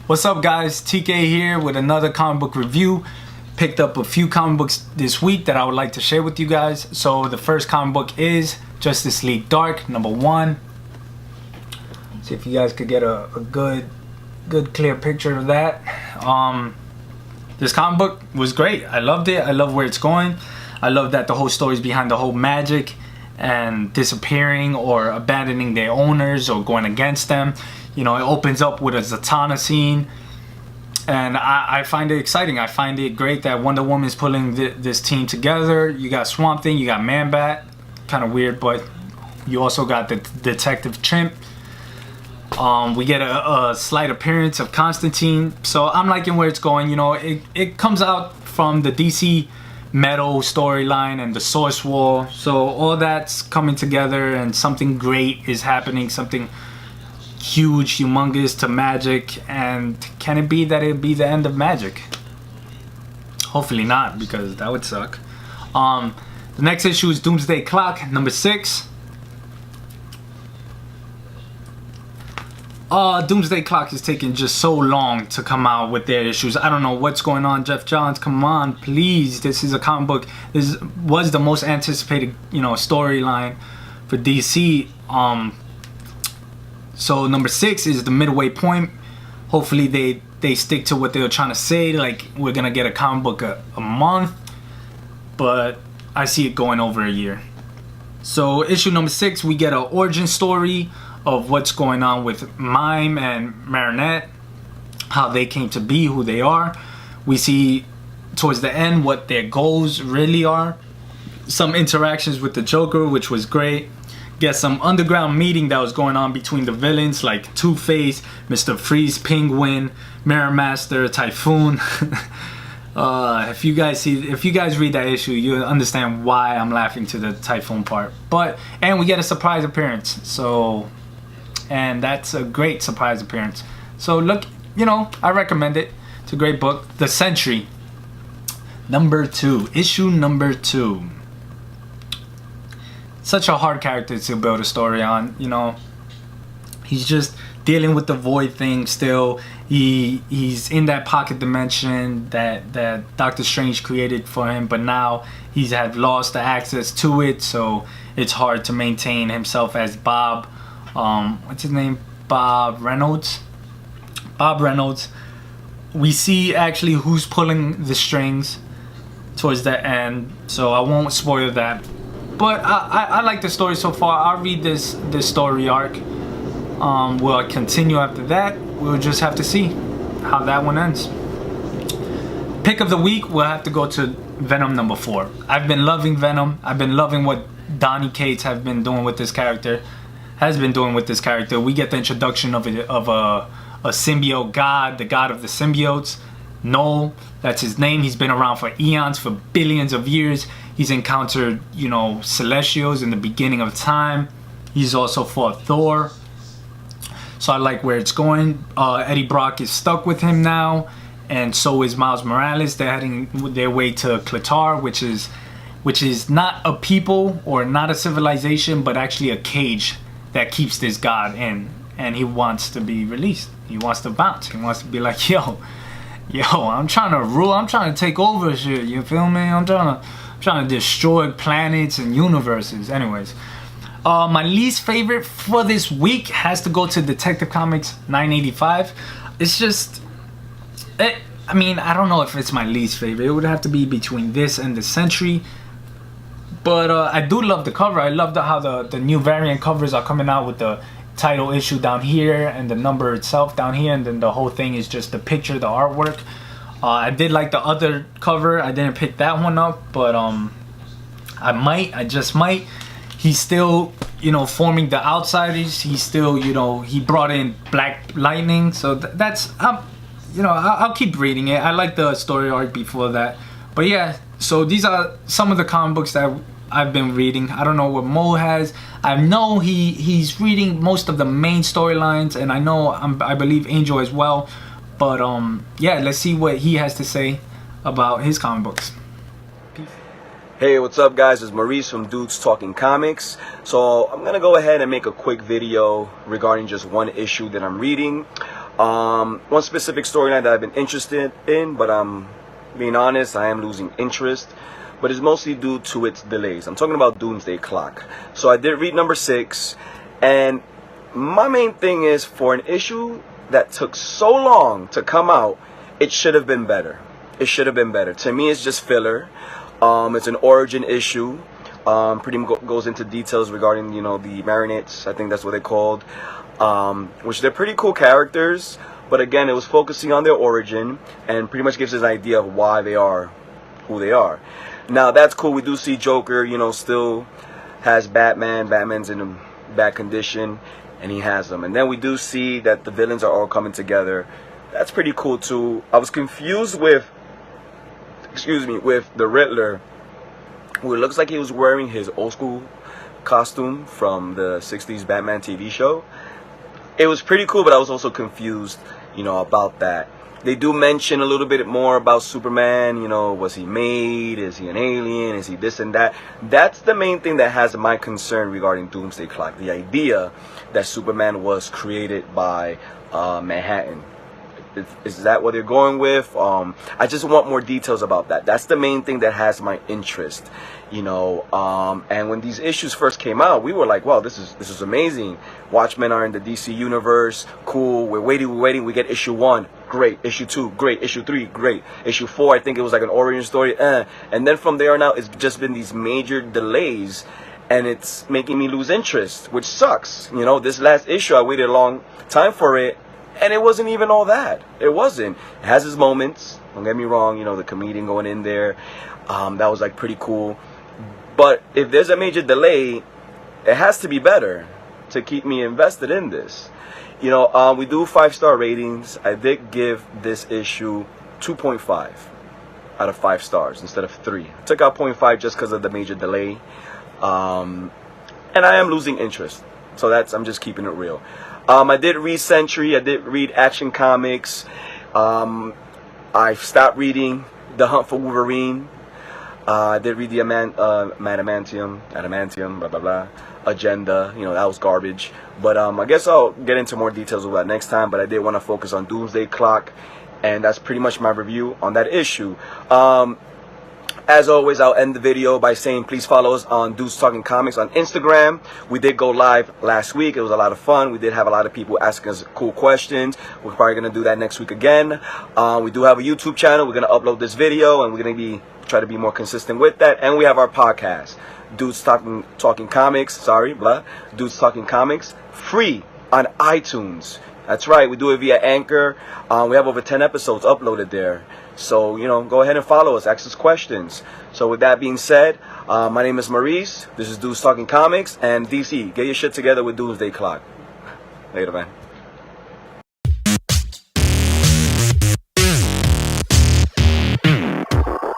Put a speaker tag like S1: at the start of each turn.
S1: What's up guys, TK here with another comic book review. Picked up a few comic books this week that I would like to share with you guys. So the first comic book is Justice League Dark #1. See if you guys could get a good clear picture of that. This comic book was great. I loved it. I love where it's going. I love that the whole story is behind the whole magic and disappearing or abandoning their owners or going against them. You know, it opens up with a Zatanna scene, and I find it exciting. I find it great that Wonder Woman's pulling this team together. You got Swamp Thing, you got Man-Bat, kind of weird, but you also got the Detective Chimp. We get a slight appearance of Constantine, so I'm liking where it's going. You know, it comes out from the DC Metal storyline and the Source Wall, so all that's coming together and something great is happening, something huge, humongous to magic. And can it be that it'll be the end of magic? Hopefully not, because that would suck. The next issue is Doomsday Clock #6. Doomsday Clock is taking just so long to come out with their issues. I don't know what's going on. Jeff Johns, come on, please. This is a comic book. This was the most anticipated, you know, storyline for DC. So #6 is the midway point. Hopefully they stick to what they were trying to say. Like, we're gonna get a comic book a month, but I see it going over a year. So issue #6, we get an origin story of what's going on with Mime and Marinette, how they came to be who they are. We see towards the end what their goals really are. Some interactions with the Joker, which was great. Get some underground meeting that was going on between the villains like Two-Face, Mr. Freeze, Penguin, Mirror Master, Typhoon. If you guys read that issue, you understand why I'm laughing to the Typhoon part. And we get a surprise appearance. And that's a great surprise appearance. So look, you know, I recommend it. It's a great book. The Sentry #2, issue #2. Such a hard character to build a story on, you know. He's just dealing with the void thing still. He's in that pocket dimension that Doctor Strange created for him, but now he's had lost the access to it, so it's hard to maintain himself as Bob. What's his name? Bob Reynolds. We see actually who's pulling the strings towards the end, so I won't spoil that. But I like the story so far. I'll read this story arc. Will I continue after that? We'll just have to see how that one ends. Pick of the week, we'll have to go to Venom #4. I've been loving Venom. I've been loving what Donny Cates has been doing with this character. We get the introduction of a symbiote god, the god of the symbiotes. Null, that's his name. He's been around for eons, for billions of years. He's encountered, you know, Celestials in the beginning of time. He's also fought Thor. So I like where it's going. Eddie Brock is stuck with him now, and so is Miles Morales. They're heading their way to Klatar, which is not a people or not a civilization, but actually a cage that keeps this god in, and he wants to be released. He wants to bounce. He wants to be like, yo, I'm trying to rule. I'm trying to take over shit. You feel me? I'm trying to destroy planets and universes. Anyways, my least favorite for this week has to go to Detective Comics 985. It's just, I mean, I don't know if it's my least favorite. It would have to be between this and the Sentry. But I do love the cover. I love how the new variant covers are coming out with the title issue down here and the number itself down here, and then the whole thing is just the picture, the artwork. I did like the other cover. I didn't pick that one up, but I just might. He's still, you know, forming the Outsiders. He's still, you know, he brought in Black Lightning. So that's, you know, I'll keep reading it. I like the story arc before that. But yeah, so these are some of the comic books that I've been reading. I don't know what Mo has. I know he's reading most of the main storylines, and I believe Angel as well. But yeah, let's see what he has to say about his comic books. Peace.
S2: Hey, what's up guys? It's Maurice from Dudes Talking Comics. So I'm gonna go ahead and make a quick video regarding just one issue that I'm reading. One specific storyline that I've been interested in, but being honest, I am losing interest. But it's mostly due to its delays. I'm talking about Doomsday Clock. So I did read number 6, and my main thing is, for an issue that took so long to come out, it should have been better. It should have been better. To me, it's just filler. It's an origin issue. Pretty much goes into details regarding, you know, the Marionettes. I think that's what they're called. Which they're pretty cool characters. But again, it was focusing on their origin and pretty much gives us an idea of why they are who they are. Now, that's cool. We do see Joker, you know, still has Batman. Batman's in a bad condition, and he has them. And then we do see that the villains are all coming together. That's pretty cool too. I was confused with, with the Riddler, who it looks like he was wearing his old school costume from the 60s Batman TV show. It was pretty cool, but I was also confused, you know, about that. They do mention a little bit more about Superman, you know, was he made? Is he an alien? Is he this and that? That's the main thing that has my concern regarding Doomsday Clock. The idea that Superman was created by Manhattan. Is that what they're going with? I just want more details about that. That's the main thing that has my interest, you know. And when these issues first came out, we were like, wow, this is amazing. Watchmen are in the DC universe, cool. We're waiting. We get issue 1, great. Issue 2, great. Issue 3, great. Issue 4, I think it was like an origin story, and then from there on out, it's just been these major delays, and it's making me lose interest, which sucks. You know, this last issue, I waited a long time for it, and it wasn't even all that. It wasn't. It has its moments. Don't get me wrong. You know, the comedian going in there, that was like pretty cool. But if there's a major delay, it has to be better to keep me invested in this. You know, we do 5-star ratings. I did give this issue 2.5 out of 5 stars instead of 3. I took out 0.5 just because of the major delay. And I am losing interest. So I'm just keeping it real. I did read Sentry. I did read Action Comics. I stopped reading The Hunt for Wolverine. I did read the Adamantium, blah, blah, blah, Agenda. You know, that was garbage. But I guess I'll get into more details about that next time. But I did want to focus on Doomsday Clock. And that's pretty much my review on that issue. As always, I'll end the video by saying please follow us on Dudes Talking Comics on Instagram. We did go live last week. It was a lot of fun. We did have a lot of people asking us cool questions. We're probably going to do that next week again. We do have a YouTube channel. We're going to upload this video, and we're going to try to be more consistent with that. And we have our podcast, Dudes Talking Comics. Dudes Talking Comics, free on iTunes. That's right. We do it via Anchor. We have over 10 episodes uploaded there. So, you know, go ahead and follow us, ask us questions. So with that being said, my name is Maurice. This is Dudes Talking Comics. And DC, get your shit together with Doomsday Clock. Later, man.